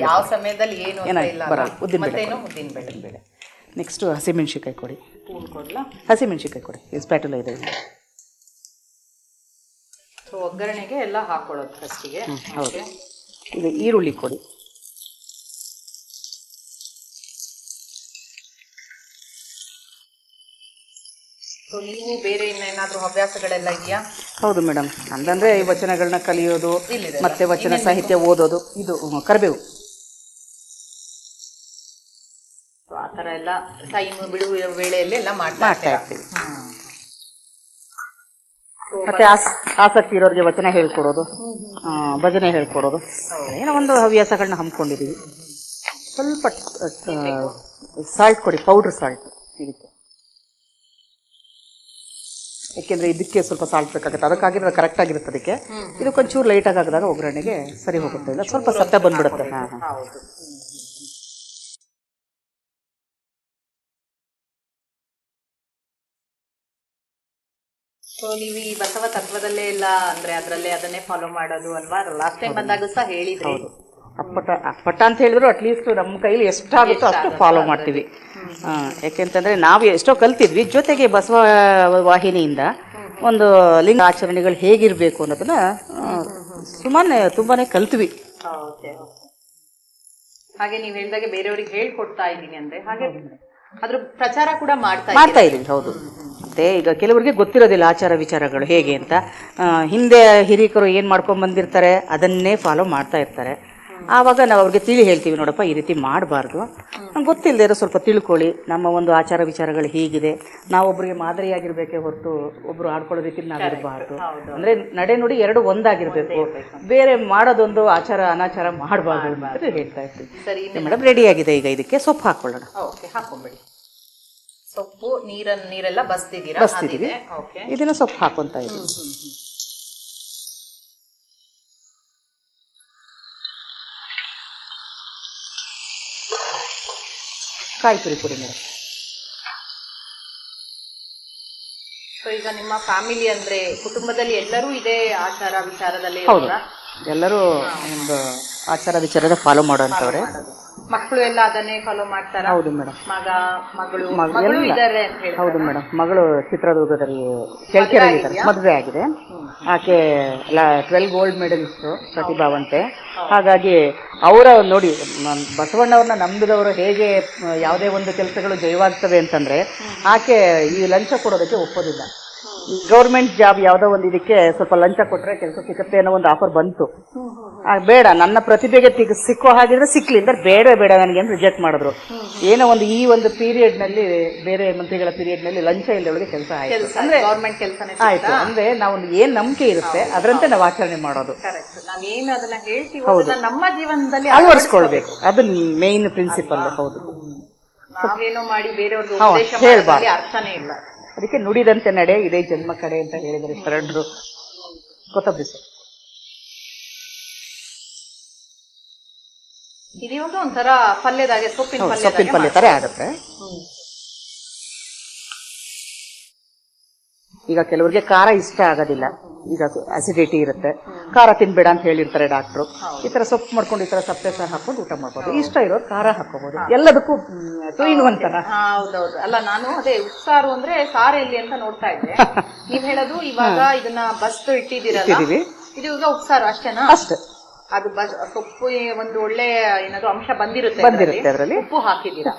ಯಾವ ಸಮಯದಲ್ಲಿ ಏನು ಮತ್ತೇನು? ಉದ್ದಿನಬೇಳೆ. ನೆಕ್ಸ್ಟ್ ಹಸಿಮೆಣಸಿಕಾಯಿ ಕೊಡಿ. ಕೊಡ್ಲಾ? ಹಸಿಮೆಣಸಿಕಾಯಿ ಕೊಡಿ. ಸ್ಪ್ಯಾಟುಲ ಇದೆ. ಸೊ ಒಗ್ಗರಣೆಗೆ ಎಲ್ಲ ಹಾಕೊಳ್ಳೋದು ಫಸ್ಟಿಗೆ. ಹೌದು. ಈಗ ಈರುಳ್ಳಿ ಕೊಡಿ. ಸೊ ನೀವು ಬೇರೆ ಇನ್ನೇನಾದ್ರೂ ಹವ್ಯಾಸಗಳೆಲ್ಲ ಇದೆಯಾ? ಹೌದು ಮೇಡಮ್, ನಂದಂದ್ರೆ ಈ ವಚನಗಳನ್ನ ಕಲಿಯೋದು, ಮತ್ತೆ ವಚನ ಸಾಹಿತ್ಯ ಓದೋದು. ಇದು ಕರಿಬೇವು. ಆ ಥರ ಎಲ್ಲ ಟೈಮ್ ಬಿಡುವ ವೇಳೆಯಲ್ಲಿ ಎಲ್ಲ ಮಾಡ್ತಾ ಇರ್ತೀವಿ. ಮತ್ತೆ ಆಸಕ್ತಿ ಇರೋರಿಗೆ ವಚನ ಹೇಳ್ಕೊಡೋದು, ಭಜನೆ ಹೇಳ್ಕೊಡೋದು, ಏನೋ ಒಂದು ಹವ್ಯಾಸಗಳನ್ನ ಹಮ್ಮಿಕೊಂಡಿದ್ದೀವಿ. ಸ್ವಲ್ಪ ಸಾಲ್ಟ್ ಕೊಡಿ, ಪೌಡ್ರ್ ಸಾಲ್ಟ್ ಇದಕ್ಕೆ. ಯಾಕೆಂದ್ರೆ ಇದಕ್ಕೆ ಸ್ವಲ್ಪ ಸಾಲ್ಟ್ ಬೇಕಾಗುತ್ತೆ. ಅದಕ್ಕಾಗಿರೋ ಕರೆಕ್ಟ್ ಆಗಿರುತ್ತೆ ಅದಕ್ಕೆ. ಇದಕ್ಕೊಂಚೂರು ಲೈಟಾಗಿ ಹಾಕಿದಾಗ ಒಗ್ಗರಣೆಗೆ ಸರಿ ಹೋಗುತ್ತೆ. ಇಲ್ಲ ಸ್ವಲ್ಪ ಸತ್ತ ಬಂದ್ಬಿಡುತ್ತೆ. ಸೊ ನೀವು ಈ ಬಸವ ತತ್ವದಲ್ಲೇ ಎಲ್ಲ ಅಂದ್ರೆ ಅದರಲ್ಲೇ ಅದನ್ನೇ ಫಾಲೋ ಮಾಡೋದು ಅಲ್ವಾ? ಲಾಸ್ಟ್ ಟೈಮ್ ಬಂದಾಗ ಸಹ ಹೇಳಿದ್ರಿ. ಅಪ್ಪಟ ಅಂತ ಹೇಳಿದ್ರು ಅಟ್ಲೀಸ್ಟ್ ನಮ್ಮ ಕೈಲಿ ಎಷ್ಟಾಗುತ್ತೋ ಅಷ್ಟು ಫಾಲೋ ಮಾಡ್ತೀವಿ. ಯಾಕೆಂತಂದ್ರೆ ನಾವು ಎಷ್ಟೋ ಕಲ್ತಿದ್ವಿ. ಜೊತೆಗೆ ಬಸವ ವಾಹಿನಿಯಿಂದ ಒಂದು ಲಿಂಗ ಆಚರಣೆಗಳು ಹೇಗಿರ್ಬೇಕು ಅನ್ನೋದನ್ನ ತುಂಬಾನೇ ಕಲ್ತ್ವಿ. ಹಾಗೆ ನೀವು ಹೇಳಿದಾಗೆ ಬೇರೆಯವ್ರಿಗೆ ಹೇಳ್ಕೊಡ್ತಾ ಇದ್ದೀನಿ ಅಂದ್ರೆ ಹಾಗೆ ಅದ್ರ ಪ್ರಚಾರ ಕೂಡ ಮಾಡ್ತಾ ಇದೀವಿ. ಹೌದು. ಮತ್ತೆ ಈಗ ಕೆಲವರಿಗೆ ಗೊತ್ತಿರೋದಿಲ್ಲ ಆಚಾರ ವಿಚಾರಗಳು ಹೇಗೆ ಅಂತ. ಹಿಂದೆ ಹಿರಿಕರು ಏನ್ ಮಾಡ್ಕೊಂಡ್ ಬಂದಿರ್ತಾರೆ ಅದನ್ನೇ ಫಾಲೋ ಮಾಡ್ತಾ ಇರ್ತಾರೆ. ಆವಾಗ ನಾವು ಅವ್ರಿಗೆ ಹೇಳ್ತೀವಿ, ನೋಡಪ್ಪ ಈ ರೀತಿ ಮಾಡಬಾರ್ದು, ಗೊತ್ತಿಲ್ಲದೆ ಇರೋ ಸ್ವಲ್ಪ ತಿಳ್ಕೊಳ್ಳಿ, ನಮ್ಮ ಒಂದು ಆಚಾರ ವಿಚಾರಗಳು ಹೀಗಿದೆ, ನಾವೊಬ್ಬರಿಗೆ ಮಾದರಿಯಾಗಿರ್ಬೇಕೇ ಹೊರತು ಒಬ್ರು ಆಡ್ಕೊಳ್ಳೋ ರೀತಿ ನಾವಿರಬಾರ್ದು. ಅಂದ್ರೆ ನಡೆ ನುಡಿ ಎರಡು ಒಂದಾಗಿರ್ಬೇಕು, ಬೇರೆ ಮಾಡೋದೊಂದು ಆಚಾರ ಅನಾಚಾರ ಮಾಡಬಾರ್ದು ಅಂತ ಹೇಳ್ತಾ ಇರ್ತೀವಿ. ಮೇಡಮ್ ರೆಡಿ ಆಗಿದೆ. ಈಗ ಇದಕ್ಕೆ ಸೊಪ್ಪು ಹಾಕೊಳ್ಳೋಣ. ಹಾಕೊಂಡ್ಬಿಡಿ. ಸೊಪ್ಪು ನೀರೆಲ್ಲ ಬಸ್ತಿದ್ದೀವಿ. ಇದನ್ನ ಸೊಪ್ಪು ಹಾಕೊಂತ ಇದ್ದೀವಿ. ಕಾಯಿ ತುರಿ ಪುಡಿ ಮೇಡಮ್. ಸೊ ಈಗ ನಿಮ್ಮ ಫ್ಯಾಮಿಲಿ ಅಂದ್ರೆ ಕುಟುಂಬದಲ್ಲಿ ಎಲ್ಲರೂ ಇದೇ ಆಚಾರ ವಿಚಾರದಲ್ಲಿ? ಹೌದು, ಎಲ್ಲರೂ ಒಂದು ಆಚಾರ ವಿಚಾರದ ಫಾಲೋ ಮಾಡೋಂಥವ್ರೆ. ಮಕ್ಕಳು ಎಲ್ಲ ಅದನ್ನೇ ಫಾಲೋ ಮಾಡ್ತಾರ? ಹೌದು ಮೇಡಮ್. ಮಗಳು ಇದ್ದಾರೆ ಅಂತ ಹೇಳಿ. ಹೌದು ಮೇಡಮ್. ಮಗಳು ಚಿತ್ರದುರ್ಗದಲ್ಲಿ ಕೆಳಕೆರೆಯಲ್ಲಿ ಮದುವೆ ಆಗಿದೆ. ಆಕೆ 12 ಗೋಲ್ಡ್ ಮೆಡಲಿಸ್ಟು ಪ್ರತಿಭಾವಂತೆ. ಹಾಗಾಗಿ ಅವರ ನೋಡಿ ಬಸವಣ್ಣವ್ರನ್ನ ನಂಬಿದವರು ಹೇಗೆ ಯಾವುದೇ ಒಂದು ಕೆಲಸಗಳು ಜಯವಾಗ್ತವೆ ಅಂತಂದ್ರೆ ಆಕೆ ಈ ಲಂಚ ಕೊಡೋದಕ್ಕೆ ಒಪ್ಪೋದಿಲ್ಲ. ಗೌರ್ಮೆಂಟ್ ಜಾಬ್ ಯಾವುದೋ ಒಂದು ಇದಕ್ಕೆ ಸ್ವಲ್ಪ ಲಂಚ ಕೊಟ್ಟರೆ ಕೆಲಸ ಸಿಗುತ್ತೆ ಅನ್ನೋ ಒಂದು ಆಫರ್ ಬಂತು. ಬೇಡ, ನನ್ನ ಪ್ರತಿಭೆಗೆ ಸಿಕ್ಕೋ ಹಾಗಿದ್ರೆ ಸಿಕ್ಲಿ ಅಂದ್ರೆ ಬೇಡ ನನಗೆ ಅಂತ ರಿಜೆಕ್ಟ್ ಮಾಡಿದ್ರು. ಏನೋ ಒಂದು ಈ ಒಂದು ಪೀರಿಯಡ್ನಲ್ಲಿ ಬೇರೆ ಮಂತ್ರಿಗಳ ಪೀರಿಯಡ್ನಲ್ಲಿ ಲಂಚ ಇಲ್ಲದೊಳಗೆ ಕೆಲಸ ಆಯ್ತು ಅಂದ್ರೆ ಗೌರ್ಮೆಂಟ್ ಕೆಲಸನೇ ಆಯ್ತು ಅಂದ್ರೆ ನಾವು ಏನ್ ನಂಬಿಕೆ ಇರುತ್ತೆ ಅದರಂತೆ ನಾವು ಆಚರಣೆ ಮಾಡೋದು. ನಾವೇನು ಅದನ್ನ ಹೇಳ್ತೀವಿ ನಮ್ಮ ಜೀವನದಲ್ಲಿ ಅಳವಡಿಸ್ಕೊಳ್ಬೇಕು. ಅದು ಮೇನ್ ಪ್ರಿನ್ಸಿಪಲ್. ಹೌದು, ನಾವೇನೋ ಮಾಡಿ ಬೇರೆಯವ್ರಿಗೆ ಹೇಳ್ಬಾರ್ದು, ಅರ್ಥನೇ ಇಲ್ಲ. ಅದಕ್ಕೆ ನುಡಿದಂತೆ ನಡೆ ಇದೇ ಜನ್ಮ ಕಡೆ ಅಂತ ಹೇಳಿದರೆ ಶರಣರು. ಕೊತ್ತಂಬರಿ ಸೊಪ್ಪು ಇವಾಗ ಒಂಥರ ಪಲ್ಯದಾಗೆ ಸೊಪ್ಪಿನ ಪಲ್ಯ ತರ ಆಗುತ್ತೆ. ಈಗ ಕೆಲವರಿಗೆ ಖಾರ ಇಷ್ಟ ಆಗೋದಿಲ್ಲ, ಈಗ ಅಸಿಡಿಟಿ ಇರುತ್ತೆ, ಖಾರ ತಿನ್ಬೇಡ ಅಂತ ಹೇಳಿರ್ತಾರೆ ಡಾಕ್ಟ್ರು. ಈ ತರ ಸೊಪ್ಪು ಮಾಡ್ಕೊಂಡು ಈ ತರ ಸಪ್ಪೆ ಸಾರು ಹಾಕೊಂಡು ಊಟ ಮಾಡ್ಬೋದು. ಇಷ್ಟ ಇರೋರು ಖಾರ ಹಾಕೋಬಹುದು. ಎಲ್ಲದಕ್ಕೂ ಇನ್ವಂತರ. ಹೌದೌದು. ಅಲ್ಲ, ನಾನು ಅದೇ ಉಪ್ಸಾರು ಅಂದ್ರೆ ಸಾರು ಎಲ್ಲಿ ಅಂತ ನೋಡ್ತಾ ಇದ್ದೆ. ನೀವ್ ಹೇಳೋದು ಇವಾಗ ಇದನ್ನ ಬಸ್ತು ಇಟ್ಟಿದ್ದೀರಲ್ಲ, ಇದು ಈಗ ಉಪ್ಸಾರು ಅಷ್ಟೇನಾ? ಅಷ್ಟೇ. ಅದು ಸೊಪ್ಪು ಒಂದು ಒಳ್ಳೆ ಏನಾದ್ರು ಅಂಶ ಬಂದಿರುತ್ತೆ ಅದರಲ್ಲಿ. ಉಪ್ಪು ಹಾಕಿದ್ದೀರಾ?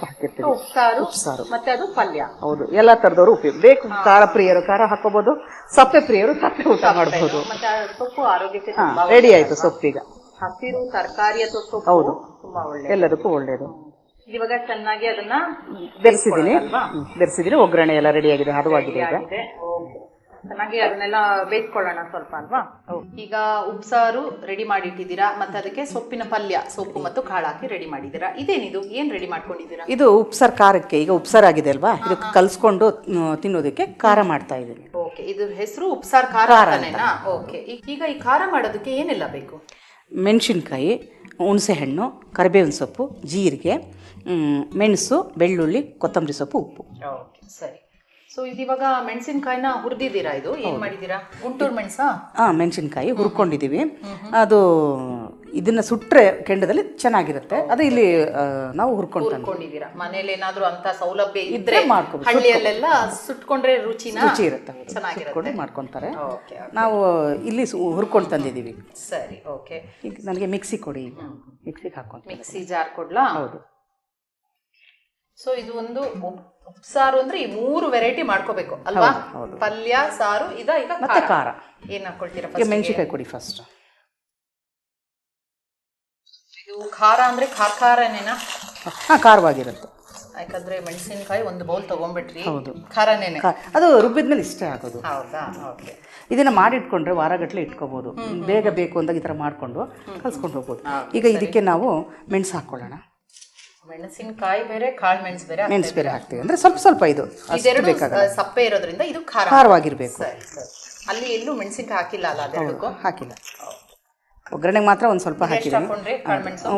ಉಪ್ಸಾರು ಮತ್ತೆ ಅದು ಪಲ್ಯ. ಹೌದು, ಎಲ್ಲಾ ತರದವರು ಉಪಯೋಗ ಬೇಕು. ಖಾರ ಪ್ರಿಯರು ಖಾರ ಹಾಕೋಬಹುದು, ಸಪ್ಪೆ ಪ್ರಿಯರು ಸಪ್ಪೆ ಊಟ ಮಾಡಬಹುದು. ಮತ್ತೆ ಸೊಪ್ಪು ಆರೋಗ್ಯಕ್ಕೆ ರೆಡಿ ಆಯ್ತು. ಸೊಪ್ಪೀಗ ಹಸಿರು ತರಕಾರಿ ಅಥವಾ ಸೊಪ್ಪು ಹೌದು ತುಂಬಾ ಒಳ್ಳೆ, ಎಲ್ಲದಕ್ಕೂ ಒಳ್ಳೇದು. ಇವಾಗ ಚೆನ್ನಾಗಿ ಅದನ್ನ ಬೆರೆಸಿದೀನಿ. ಒಗ್ಗರಣೆ ಎಲ್ಲ ರೆಡಿ ಆಗಿದೆ, ಹದವಾಗಿದೆ. ಈಗ ಚೆನ್ನಾಗಿ ಅದನ್ನೆಲ್ಲ ಬೇಯಿಸ್ಕೊಳ್ಳೋಣ ಸ್ವಲ್ಪ ಅಲ್ವಾ. ಈಗ ಉಪ್ಸಾರು ರೆಡಿ ಮಾಡಿಟ್ಟಿದ್ದೀರಾ, ಮತ್ತೆ ಅದಕ್ಕೆ ಸೊಪ್ಪಿನ ಪಲ್ಯ, ಸೊಪ್ಪು ಮತ್ತು ಕಾಳು ಹಾಕಿ ರೆಡಿ ಮಾಡಿದ್ದೀರಾ. ಇದೇನಿದು, ಏನ್ ರೆಡಿ ಮಾಡ್ಕೊಂಡಿದ್ದೀರಾ? ಇದು ಉಪ್ಸಾರು ಖಾರಕ್ಕೆ. ಈಗ ಉಪ್ಸಾರು ಆಗಿದೆ ಅಲ್ವಾ, ಇದು ಕಲ್ಸ್ಕೊಂಡು ತಿನ್ನೋದಕ್ಕೆ ಖಾರ ಮಾಡ್ತಾ ಇದ್ದೀನಿ. ಓಕೆ, ಇದು ಹೆಸರು ಉಪ್ಸಾರು ಖಾರ ಅಂತಾನೇನಾ? ಓಕೆ. ಈಗ ಈ ಖಾರ ಮಾಡೋದಕ್ಕೆ ಏನೆಲ್ಲ ಬೇಕು? ಮೆಣಸಿನ್ಕಾಯಿ, ಹುಣಸೆ ಹಣ್ಣು, ಕರಿಬೇವಿನ ಸೊಪ್ಪು, ಜೀರಿಗೆ, ಮೆಣಸು, ಬೆಳ್ಳುಳ್ಳಿ, ಕೊತ್ತಂಬರಿ ಸೊಪ್ಪು, ಉಪ್ಪು. ಓಕೆ, ಸರಿ. ಸೊ ಇದಿವಾಗ ಮೆಣಸಿನಕಾಯಿನ ಹುರಿದಿದ್ದೀರಾ? ಇದು ಏನ್ ಮಾಡಿದ್ದೀರಾ? ಗುಂಟೂರು ಮೆಣಸಾ? ಮೆಣಸಿನ್ಕಾಯಿ ಹುರ್ಕೊಂಡಿದ್ದೀವಿ. ಅದು ಇದನ್ನ ಸುಟ್ರೆ ಕೆಂಡದಲ್ಲಿ ಚೆನ್ನಾಗಿರುತ್ತೆ. ಅದು ಇಲ್ಲಿ ನಾವು ಹುರ್ಕೊಂಡಿದ್ದೀರಾ? ಮನೇಲಿ ಏನಾದ್ರೂ ಅಂತ ಸೌಲಭ್ಯ ಇದ್ರೆ ಹಳ್ಳಿಯಲ್ಲೆಲ್ಲ ಸುಟ್ಕೊಂಡ್ರೆ ರುಚಿ ಇರುತ್ತೆ, ಚೆನ್ನಾಗಿರುತ್ತೆ, ಮಾಡ್ಕೊಂತಾರೆ. ನಾವು ಇಲ್ಲಿ ಹುರ್ಕೊಂಡು ತಂದಿದ್ದೀವಿ. ಸರಿ, ಓಕೆ. ಈಗ ನನಗೆ ಮಿಕ್ಸಿ ಕೊಡಿ, ಮಿಕ್ಸಿಗೆ ಹಾಕೊಂಡು. ಮಿಕ್ಸಿ ಜಾರ್ ಕೊಡ್ಲಾ? ಹೌದು. ಸೊ ಇದು ಒಂದು ಉಪ್ಸಾರು ಅಂದ್ರೆ ಈ 3 ವೆರೈಟಿ ಮಾಡ್ಕೋಬೇಕು ಅಲ್ವಾ? ಪಲ್ಯ, ಸಾರು, ಈಗ ಮತ್ತೆ ಖಾರ. ಏನ್ ಹಾಕೊಳ್ತೀರಾ? ಮೆಣಸಿನಕಾಯಿ ಕೊಡಿ ಫಸ್ಟ್. ಇದು ಖಾರ ಅಂದ್ರೆ ಖಾರನೇನಾ? ಖಾರವಾಗಿರುತ್ತೆ. ಯಾಕಂದ್ರೆ ಮೆಣಸಿನಕಾಯಿ ಒಂದು ಬೌಲ್ ತಗೊಂಡ್ಬಿಟ್ರಿ. ಹೌದು, ಖಾರನೇನೆ. ಅದು ರುಬ್ಬಿದ್ಮೇಲೆ ಇಷ್ಟ ಆಗೋದು. ಹೌದಾ? ಓಕೆ. ಇದನ್ನ ಮಾಡಿಟ್ಕೊಂಡ್ರೆ ವಾರಗಟ್ಟಲೆ ಇಟ್ಕೋಬಹುದು. ಬೇಗ ಬೇಕು ಅಂದಾಗ ಈ ತರ ಮಾಡ್ಕೊಂಡು ಕಲ್ಸ್ಕೊಂಡು ಹೋಗ್ಬೋದು. ಈಗ ಇದಕ್ಕೆ ನಾವು ಮೆಣಸು ಹಾಕೊಳ್ಳೋಣ. ಮೆಣಸಿನಕಾಯಿ ಬೇರೆ, ಕಾಳು ಮೆಣಸು ಬೇರೆ ಹಾಕ್ತೀವಿ. ಅಂದ್ರೆ ಸ್ವಲ್ಪ ಇದು ಸಪ್ಪೆ ಇರೋದ್ರಿಂದ ಇದು ಖಾರವಾಗಿರ್ಬೇಕು. ಅಲ್ಲಿ ಎಲ್ಲೂ ಮೆಣಸಿನಕಾಯಿ ಹಾಕಿಲ್ಲ ಅಲ್ಲ? ಅದೆರಡಕ್ಕೂ ಹಾಕಿಲ್ಲ. ಒಗ್ಗರಣೆಗೆ ಮಾತ್ರ ಒಂದು ಸ್ವಲ್ಪ ಹಾಕಿದ್ದೀನಿ.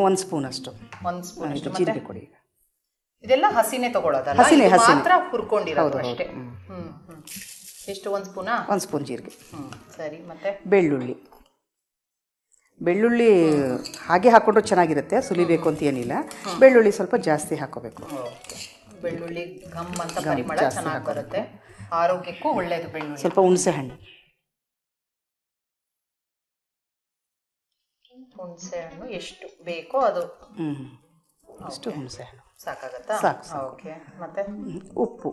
1 ಸ್ಪೂನ್ ಅಷ್ಟು. ಜೀರಿಗೆ ಕೊಡಿ. ಇದೆಲ್ಲ ಹಸಿನೇ ತಗೊಳ್ಳೋದಲ್ಲ? ಹಸಿನೇ ಮಾತ್ರ ಹುರ್ಕೊಂಡಿರೋದು ಅಷ್ಟೇ. ಎಷ್ಟು? 1 ಸ್ಪೂನಾ? 1 ಸ್ಪೂನ್ ಜೀರಿಗೆ. ಸರಿ. ಮತ್ತೆ ಬೆಳ್ಳುಳ್ಳಿ ಹಾಗೆ ಹಾಕೊಂಡ್ರು ಚೆನ್ನಾಗಿರುತ್ತೆ, ಸುಲಿಬೇಕು ಅಂತ ಏನಿಲ್ಲ. ಬೆಳ್ಳುಳ್ಳಿ ಸ್ವಲ್ಪ ಜಾಸ್ತಿ ಹಾಕೋಬೇಕು. ಬೆಳ್ಳುಳ್ಳಿ ಘಮ್ ಅಂತ ಪರಿಮಳ ಚೆನ್ನಾಗಿ ಬರುತ್ತೆ, ಆರೋಗ್ಯಕ್ಕೂ ಒಳ್ಳೆಯದು. ಬೆಳ್ಳುಳ್ಳಿ. ಸ್ವಲ್ಪ ಹುಣಸೆ ಹಣ್ಣು ಎಷ್ಟು ಬೇಕೋ ಅದು. ಅಷ್ಟು ಹುಣಸೆ ಹಣ್ಣು ಸಾಕಾಗತ್ತಾ? ಸಾಕು. ಓಕೆ. ಮತ್ತೆ ಉಪ್ಪು.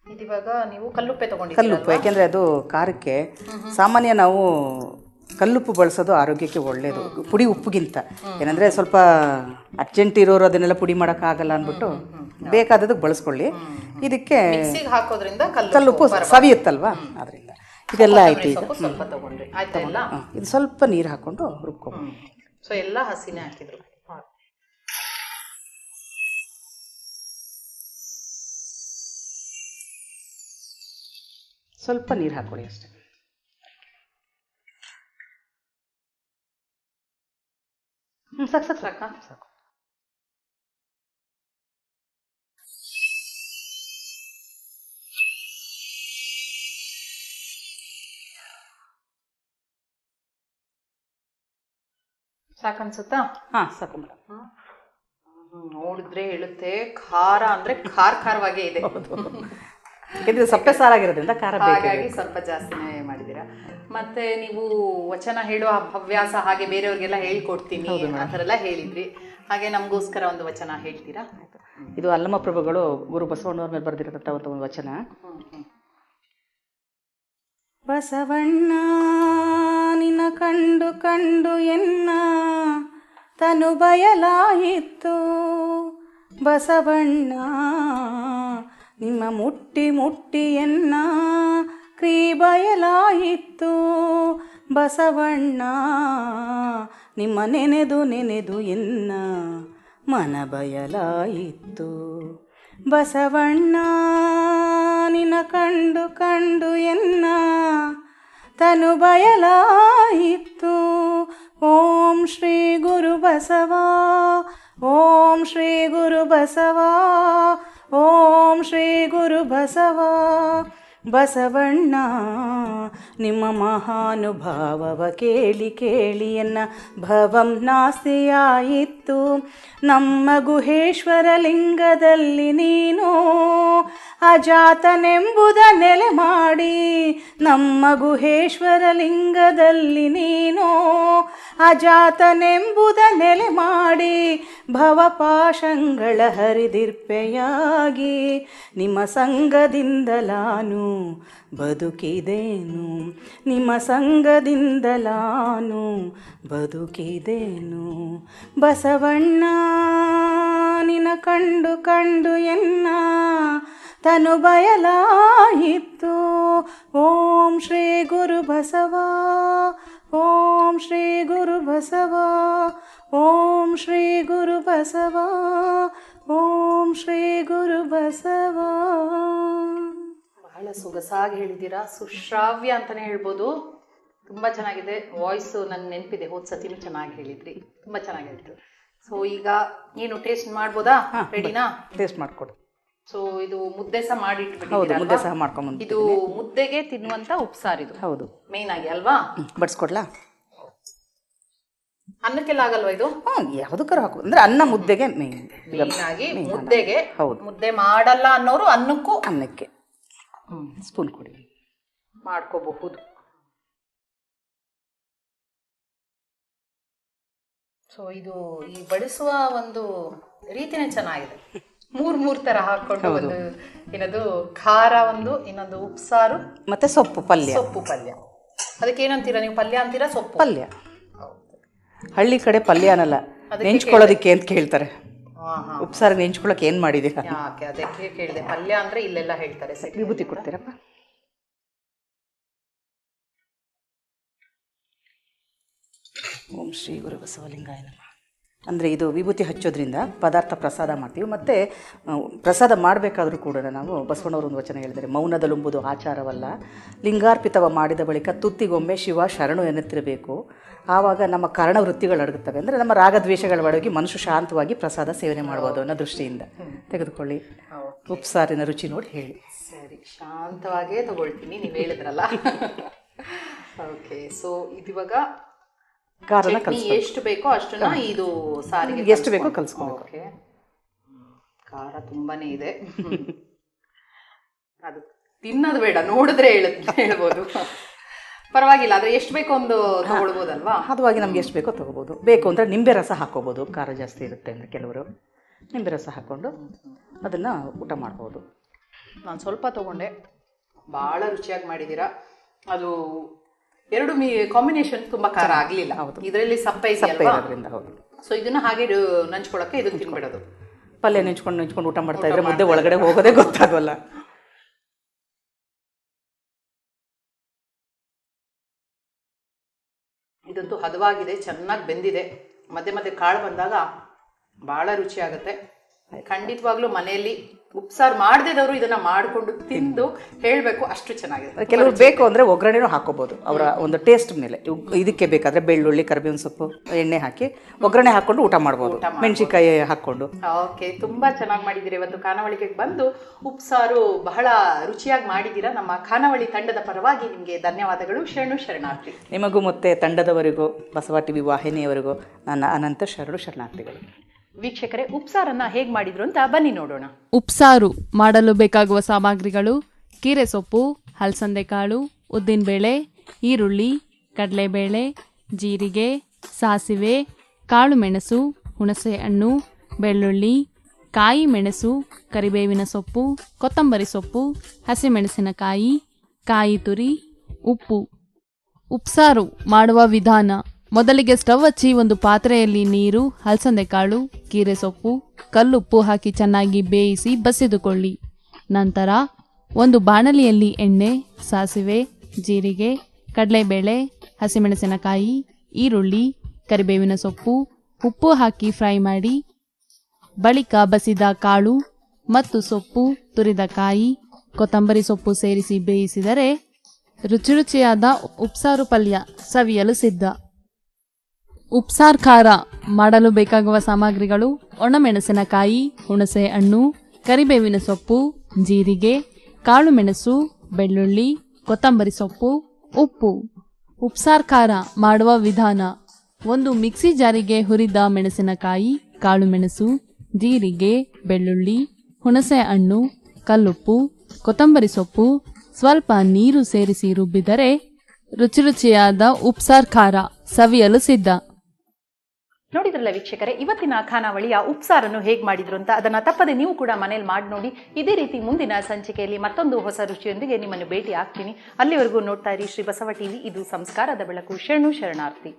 ಇದಿವಾಗ ನೀವು ಕಲ್ಲುಪ್ಪೆ ತಗೊಂಡಿದ್ದೀರಾ? ಕಲ್ಲುಪ್ಪು, ಯಾಕೆಂದ್ರೆ ಅದು ಖಾರಕ್ಕೆ ಸಾಮಾನ್ಯ ನಾವು ಕಲ್ಲುಪ್ಪು ಬಳಸೋದು ಆರೋಗ್ಯಕ್ಕೆ ಒಳ್ಳೆಯದು ಪುಡಿ ಉಪ್ಪಿಗಿಂತ. ಏನಂದರೆ ಸ್ವಲ್ಪ ಅರ್ಜೆಂಟ್ ಇರೋರು ಅದನ್ನೆಲ್ಲ ಪುಡಿ ಮಾಡೋಕ್ಕಾಗಲ್ಲ ಅಂದ್ಬಿಟ್ಟು ಬೇಕಾದದಕ್ಕೆ ಬಳಸ್ಕೊಳ್ಳಿ. ಇದಕ್ಕೆ ಹಾಕೋದ್ರಿಂದ ಕಲ್ಲುಪ್ಪು ಸವಿಯುತ್ತಲ್ವಾ, ಅದರಿಂದ ಇದೆಲ್ಲ ಆಯ್ತು. ಈಗ ಇದು ಸ್ವಲ್ಪ ನೀರು ಹಾಕೊಂಡು ರುಬ್ಕೊಂಡು. ಸೊ ಎಲ್ಲ ಹಸಿನೇ ಹಾಕಿದ್ರು. ಸ್ವಲ್ಪ ನೀರು ಹಾಕೊಳ್ಳಿ ಅಷ್ಟೇ. ಸಾಕು. ಸಾಕನ್ಸುತ್ತಾ? ಸಾಕು ಮೇಡಮ್. ನೋಡಿದ್ರೆ ಹೇಳುತ್ತೆ ಖಾರ ಅಂದ್ರೆ ಖಾರವಾಗೇ ಇದೆ. ಯಾಕೆಂದ್ರೆ ಸಪ್ಪೆ ಸಾರಾಗಿರೋದ್ರಿಂದ ಖಾರ ಹಾಗಾಗಿ ಸ್ವಲ್ಪ ಜಾಸ್ತಿನೇ ಮಾಡಿದ್ದೀರಾ. ಮತ್ತೆ ನೀವು ವಚನ ಹೇಳುವ ಹವ್ಯಾಸ ಹಾಗೆ ಬೇರೆಯವ್ರಿಗೆಲ್ಲ ಹೇಳ್ಕೊಡ್ತೀನಿ ಆ ಥರ ಎಲ್ಲ ಹೇಳಿದ್ರಿ. ಹಾಗೆ ನಮಗೋಸ್ಕರ ಒಂದು ವಚನ ಹೇಳ್ತೀರಾ? ಇದು ಅಲ್ಲಮ ಪ್ರಭುಗಳು ಗುರು ಬಸವಣ್ಣವ್ರ ಮೇಲೆ ಬರೆದಿರತಕ್ಕಂಥ ಒಂದು ವಚನ. ಬಸವಣ್ಣ ನಿನ್ನ ಕಂಡು ಕಂಡು ಎನ್ನ ತನು ಬಯಲಾಯಿತು, ಬಸವಣ್ಣ ನಿಮ್ಮ ಮುಟ್ಟಿ ಮುಟ್ಟಿ ಎನ್ನ ಕ್ರೀ ಬಯಲಾಯಿತು, ಬಸವಣ್ಣ ನಿಮ್ಮ ನೆನೆದು ನೆನೆದು ಎನ್ನ ಮನ ಬಯಲಾಯಿತು, ಬಸವಣ್ಣ ನಿನ್ನ ಕಂಡು ಕಂಡು ಎನ್ನ ತನು ಬಯಲಾಯಿತು. ಓಂ ಶ್ರೀ ಗುರು ಬಸವ, ಓಂ ಶ್ರೀ ಗುರು ಬಸವ, ಓಂ ಶ್ರೀ ಗುರು ಬಸವ. ಬಸವಣ್ಣ ನಿಮ್ಮ ಮಹಾನುಭಾವವ ಕೇಳಿ ಕೇಳಿ ಎನ್ನ ಭವಂ ನಾಸ್ತಿಯಾಯಿತು, ನಮ್ಮ ಗುಹೇಶ್ವರ ಲಿಂಗದಲ್ಲಿ ನೀನು ಅಜಾತನೆಂಬುದ ನೆಲೆ ಮಾಡಿ, ನಮ್ಮ ಗುಹೇಶ್ವರ ಲಿಂಗದಲ್ಲಿ ನೀನು ಅಜಾತನೆಂಬುದ ನೆಲೆ ಮಾಡಿ, ಭವಪಾಶಂಗಳ ಹರಿದಿರ್ಪೆಯಾಗಿ ನಿಮ್ಮ ಸಂಗದಿಂದಲಾನು ಬದುಕಿದೇನು, ನಿಮ್ಮ ಸಂಗದಿಂದಲಾನು ಬದುಕಿದೇನು, ಬಸವಣ್ಣ ನಿನ್ನ ಕಂಡು ಕಂಡು ಎನ್ನ ತನು ಬಯಲಾಯಿತು. ಓಂ ಶ್ರೀ ಗುರು ಬಸವ, ಓಂ ಶ್ರೀ ಗುರು ಬಸವ, ಓಂ ಶ್ರೀ ಗುರು ಬಸವ, ಓಂ ಶ್ರೀ ಗುರು ಬಸವ. ಬಹಳ ಸೊಗಸಾಗಿ ಹೇಳಿದ್ದೀರಾ, ಸುಶ್ರಾವ್ಯ ಅಂತಾನೆ ಹೇಳ್ಬೋದು. ತುಂಬಾ ಚೆನ್ನಾಗಿದೆ. ವಾಯ್ಸು ನನ್ನ ನೆನಪಿದೆ, ಹೋದ ಸತಿನೂ ಚೆನ್ನಾಗಿ ಹೇಳಿದ್ರಿ, ತುಂಬಾ ಚೆನ್ನಾಗಿತ್ತು. ಸೊ ಈಗ ಏನು ಟೇಸ್ಟ್ ಮಾಡ್ಬೋದಾ? ರೆಡಿನಾ? ಟೇಸ್ಟ್ ಮಾಡಿಕೊಡು. ಸೊ ಇದು ಮುದ್ದೆ ಸಹ ಮಾಡಿ ಹೌದು, ಮುದ್ದೆ ಸಹ ಮಾಡ್ಕೊಂಬಂದು. ಇದು ಮುದ್ದೆಗೆ ತಿನ್ನುವಂತ ಉಪ್ಸಾರು ಇದು. ಹೌದು, ಮೇನ್ ಆಗಿ ಅಲ್ವಾ? ಬಡಿಸ್ಕೊಡ್ಲಾ? ಅನ್ನಕ್ಕೆಲ್ಲ ಆಗಲ್ವಾ ಇದು? ಯಾವುದಕ್ಕಾರ ಹಾಕು ಅಂದ್ರೆ ಅನ್ನ ಮುದ್ದೆಗೆ ಮೇನ್ ಆಗಿ ಮುದ್ದೆಗೆ. ಹೌದು, ಮುದ್ದೆ ಮಾಡಲ್ಲ ಅನ್ನೋರು ಅನ್ನಕ್ಕೂ ಅನ್ನಕ್ಕೆ ಸ್ಪೂನ್ ಕೊಡಿ ಮಾಡ್ಕೋಬಹುದು. ಸೊ ಇದು ಈ ಬಡಿಸುವ ಒಂದು ರೀತಿನೇ ಚೆನ್ನಾಗಿದೆ. ಮೂರ್ ತರ ಹಾಕೊಂಡು ಒಂದು ಏನದು ಖಾರ, ಒಂದು ಇನ್ನೊಂದು ಉಪ್ಸಾರು, ಮತ್ತೆ ಸೊಪ್ಪು ಪಲ್ಯ. ಸೊಪ್ಪು ಪಲ್ಯ. ಅದಕ್ಕೆ ಏನಂತೀರಾ ನೀವು? ಪಲ್ಯ ಅಂತೀರಾ? ಸೊಪ್ಪು ಪಲ್ಯ. ಹಳ್ಳಿ ಕಡೆ ಪಲ್ಯ ಅನ್ನಲ್ಲ, ನೆಂಚ್ಕೊಳ್ಳೋದಿಕ್ಕೆ ಅಂತ ಕೇಳ್ತಾರೆ. ಉಪ್ಸಾರು ನೆಂಚ್ಕೊಳ್ಳೋಕೆ ಏನ್ ಮಾಡಿದೀರಾ? ಯಾಕೆ ಅದಕ್ಕೆ ಕೇಳಿದೆ. ಪಲ್ಯ ಅಂದ್ರೆ ಇಲ್ಲೆಲ್ಲ ಹೇಳ್ತಾರೆ. ವಿಭೂತಿ ಕೊಡ್ತೀರಪ್ಪ? ಓಂ ಶ್ರೀ ಗುರು ಬಸವಲಿಂಗಾಯ ನಮಃ. ಅಂದರೆ ಇದು ವಿಭೂತಿ ಹಚ್ಚೋದ್ರಿಂದ ಪದಾರ್ಥ ಪ್ರಸಾದ ಮಾಡ್ತೀವಿ. ಮತ್ತು ಪ್ರಸಾದ ಮಾಡಬೇಕಾದ್ರೂ ಕೂಡ ನಾವು ಬಸವಣ್ಣವರು ಒಂದು ವಚನ ಹೇಳಿದ್ದಾರೆ, ಮೌನದಲುಂಬುದು ಆಚಾರವಲ್ಲ, ಲಿಂಗಾರ್ಪಿತವ ಮಾಡಿದ ಬಳಿಕ ತುತ್ತಿಗೊಮ್ಮೆ ಶಿವ ಶರಣು ಎನ್ನುತ್ತಿರಬೇಕು, ಆವಾಗ ನಮ್ಮ ಕಾರಣ ವೃತ್ತಿಗಳು ಅಡಗುತ್ತವೆ. ಅಂದರೆ ನಮ್ಮ ರಾಗದ್ವೇಷಗಳ ಒಳಗೆ ಮನುಷ್ಯ ಶಾಂತವಾಗಿ ಪ್ರಸಾದ ಸೇವನೆ ಮಾಡ್ಬೋದು ಅನ್ನೋ ದೃಷ್ಟಿಯಿಂದ ತೆಗೆದುಕೊಳ್ಳಿ. ಉಪ್ಸಾರಿನ ರುಚಿ ನೋಡಿ ಹೇಳಿ. ಸರಿ, ಶಾಂತವಾಗೇ ತಗೊಳ್ತೀನಿ, ನೀವು ಹೇಳಿದ್ರಲ್ಲ. ಓಕೆ, ಸೊ ಇದಿವಾಗ ಖಾರನ ಎಷ್ಟು ಬೇಕೋ ಅಷ್ಟನ್ನ ಇದು ಸಾರಿಗೆ ಎಷ್ಟು ಬೇಕೋ ಕಲಿಸ್ಕೋಬೇಕು. ಓಕೆ, ಖಾರ ತುಂಬಾನೇ ಇದೆ. ಅದು ತಿನ್ನೋದು ಬೇಡ, ನೋಡಿದ್ರೆ ಹೇಳ್ಬೋದು. ಪರವಾಗಿಲ್ಲ, ಆದರೆ ಎಷ್ಟು ಬೇಕೋ ಒಂದು ತಗೊಳ್ಬೋದಲ್ವಾ? ಹದವಾಗಿ ನಮ್ಗೆ ಎಷ್ಟು ಬೇಕೋ ತಗೋಬೋದು. ಬೇಕು ಅಂದರೆ ನಿಂಬೆ ರಸ ಹಾಕೋಬೋದು, ಖಾರ ಜಾಸ್ತಿ ಇರುತ್ತೆ ಅಂದರೆ ಕೆಲವರು ನಿಂಬೆ ರಸ ಹಾಕ್ಕೊಂಡು ಅದನ್ನು ಊಟ ಮಾಡ್ಬೋದು. ನಾನು ಸ್ವಲ್ಪ ತಗೊಂಡೆ, ಭಾಳ ರುಚಿಯಾಗಿ ಮಾಡಿದ್ದೀರಾ. ಅದು ಎರಡು ಕಾಂಬಿನೇಷನ್ ತುಂಬ ಖಾರ ಆಗಲಿಲ್ಲ. ಹೌದು, ಇದರಲ್ಲಿ ಸಪ್ಪೆ ಇರೋದ್ರಿಂದ. ಹೌದು, ಸೊ ಇದನ್ನು ಹಾಗೆ ನಂಚ್ಕೊಳ್ಳೋಕ್ಕೆ ಇದು ತಿನ್ಬಿಡೋದು. ಪಲ್ಯ ನೆಂಚ್ಕೊಂಡು ಊಟ ಮಾಡ್ತಾ ಇದ್ರೆ ಮುದ್ದೆ ಒಳಗಡೆ ಹೋಗೋದೇ ಗೊತ್ತಾಗೋಲ್ಲ. ಇದಂತೂ ಹದವಾಗಿದೆ, ಚೆನ್ನಾಗಿ ಬೆಂದಿದೆ. ಮಧ್ಯೆ ಮಧ್ಯೆ ಕಾಳು ಬಂದಾಗ ಭಾಳ ರುಚಿ ಆಗುತ್ತೆ. ಖಂಡಿತವಾಗ್ಲೂ ಮನೆಯಲ್ಲಿ ಉಪ್ಸಾರು ಮಾಡದಿದ್ದವರು ಇದನ್ನ ಮಾಡಿಕೊಂಡು ತಿಂದು ಹೇಳಬೇಕು, ಅಷ್ಟು ಚೆನ್ನಾಗಿದೆ. ಕೆಲವರು ಬೇಕು ಅಂದರೆ ಒಗ್ಗರಣೆನೂ ಹಾಕೋಬೋದು ಅವರ ಒಂದು ಟೇಸ್ಟ್ ಮೇಲೆ. ಇದಕ್ಕೆ ಬೇಕಾದರೆ ಬೆಳ್ಳುಳ್ಳಿ, ಕರಿಬೇವಿನ ಸೊಪ್ಪು, ಎಣ್ಣೆ ಹಾಕಿ ಒಗ್ಗರಣೆ ಹಾಕ್ಕೊಂಡು ಊಟ ಮಾಡ್ಬೋದು, ಮೆಣಸಿನ್ಕಾಯಿ ಹಾಕ್ಕೊಂಡು. ಓಕೆ, ತುಂಬ ಚೆನ್ನಾಗಿ ಮಾಡಿದ್ದೀರಿ. ಇವತ್ತು ಖಾನಾವಳಿಗೆ ಬಂದು ಉಪ್ಸಾರು ಬಹಳ ರುಚಿಯಾಗಿ ಮಾಡಿದ್ದೀರಾ. ನಮ್ಮ ಖಾನಾವಳಿ ತಂಡದ ಪರವಾಗಿ ನಿಮಗೆ ಧನ್ಯವಾದಗಳು. ಶರಣಾರ್ಥಿ. ನಿಮಗೂ ಮತ್ತೆ ತಂಡದವರಿಗೂ, ಬಸವ ಟಿವಿ ವಾಹಿನಿಯವರಿಗೂ ನನ್ನ ಅನಂತ ಶರಣಾರ್ಥಿಗಳು. ವೀಕ್ಷಕರೇ, ಉಪ್ಸಾರನ್ನ ಹೇಗೆ ಮಾಡಿದ್ರು ಅಂತ ಬನ್ನಿ ನೋಡೋಣ. ಉಪ್ಸಾರು ಮಾಡಲು ಬೇಕಾಗುವ ಸಾಮಗ್ರಿಗಳು: ಕೀರೆ ಸೊಪ್ಪು, ಹಲಸಂದೆ ಕಾಳು, ಉದ್ದಿನಬೇಳೆ, ಈರುಳ್ಳಿ, ಕಡಲೆಬೇಳೆ, ಜೀರಿಗೆ, ಸಾಸಿವೆ, ಕಾಳು ಮೆಣಸು, ಹುಣಸೆ ಹಣ್ಣು, ಬೆಳ್ಳುಳ್ಳಿ, ಕಾಯಿ ಮೆಣಸು, ಕರಿಬೇವಿನ ಸೊಪ್ಪು, ಕೊತ್ತಂಬರಿ ಸೊಪ್ಪು, ಹಸಿಮೆಣಸಿನಕಾಯಿ, ಕಾಯಿ ತುರಿ, ಉಪ್ಪು. ಉಪ್ಸಾರು ಮಾಡುವ ವಿಧಾನ: ಮೊದಲಿಗೆ ಸ್ಟವ್ ಹಚ್ಚಿ ಒಂದು ಪಾತ್ರೆಯಲ್ಲಿ ನೀರು, ಹಲಸಂದೆ ಕಾಳು, ಕೀರೆ ಸೊಪ್ಪು, ಕಲ್ಲುಪ್ಪು ಹಾಕಿ ಚೆನ್ನಾಗಿ ಬೇಯಿಸಿ ಬಸಿದುಕೊಳ್ಳಿ. ನಂತರ ಒಂದು ಬಾಣಲಿಯಲ್ಲಿ ಎಣ್ಣೆ, ಸಾಸಿವೆ, ಜೀರಿಗೆ, ಕಡಲೆಬೇಳೆ, ಹಸಿಮೆಣಸಿನಕಾಯಿ, ಈರುಳ್ಳಿ, ಕರಿಬೇವಿನ ಸೊಪ್ಪು, ಉಪ್ಪು ಹಾಕಿ ಫ್ರೈ ಮಾಡಿ. ಬಳಿಕ ಬಸಿದ ಕಾಳು ಮತ್ತು ಸೊಪ್ಪು, ತುರಿದ ಕಾಯಿ, ಕೊತ್ತಂಬರಿ ಸೊಪ್ಪು ಸೇರಿಸಿ ಬೇಯಿಸಿದರೆ ರುಚಿಯಾದ ಉಪ್ಸಾರು ಪಲ್ಯ ಸವಿಯಲು ಸಿದ್ಧ. ಉಪ್ಸಾರು ಖಾರ ಮಾಡಲು ಬೇಕಾಗುವ ಸಾಮಗ್ರಿಗಳು: ಒಣಮೆಣಸಿನಕಾಯಿ, ಹುಣಸೆ ಹಣ್ಣು, ಕರಿಬೇವಿನ ಸೊಪ್ಪು, ಜೀರಿಗೆ, ಕಾಳು ಮೆಣಸು, ಬೆಳ್ಳುಳ್ಳಿ, ಕೊತ್ತಂಬರಿ ಸೊಪ್ಪು, ಉಪ್ಪು. ಉಪ್ಸಾರು ಖಾರ ಮಾಡುವ ವಿಧಾನ: ಒಂದು ಮಿಕ್ಸಿ ಜಾರಿಗೆ ಹುರಿದ ಮೆಣಸಿನಕಾಯಿ, ಕಾಳು ಮೆಣಸು, ಜೀರಿಗೆ, ಬೆಳ್ಳುಳ್ಳಿ, ಹುಣಸೆ ಹಣ್ಣು, ಕಲ್ಲುಪ್ಪು, ಕೊತ್ತಂಬರಿ ಸೊಪ್ಪು, ಸ್ವಲ್ಪ ನೀರು ಸೇರಿಸಿ ರುಬ್ಬಿದರೆ ರುಚಿಯಾದ ಉಪ್ಸಾರು ಖಾರ ಸವಿಯಲು ಸಿದ್ಧ. ನೋಡಿದ್ರಲ್ಲ ವೀಕ್ಷಕರೇ, ಇವತ್ತಿನ ಖಾನಾವಳಿಯ ಉಪ್ಸಾರನ್ನು ಹೇಗೆ ಮಾಡಿದ್ರು ಅಂತ. ಅದನ್ನು ತಪ್ಪದೆ ನೀವು ಕೂಡ ಮನೇಲಿ ಮಾಡಿ ನೋಡಿ. ಇದೇ ರೀತಿ ಮುಂದಿನ ಸಂಚಿಕೆಯಲ್ಲಿ ಮತ್ತೊಂದು ಹೊಸ ರುಚಿಯೊಂದಿಗೆ ನಿಮ್ಮನ್ನು ಭೇಟಿ ಆಗ್ತೀನಿ. ಅಲ್ಲಿವರೆಗೂ ನೋಡ್ತಾ ಇರಿ ಶ್ರೀ ಬಸವ ಟಿವಿ. ಇದು ಸಂಸ್ಕಾರದ ಬೆಳಕು. ಶರಣು ಶರಣಾರ್ಥಿ.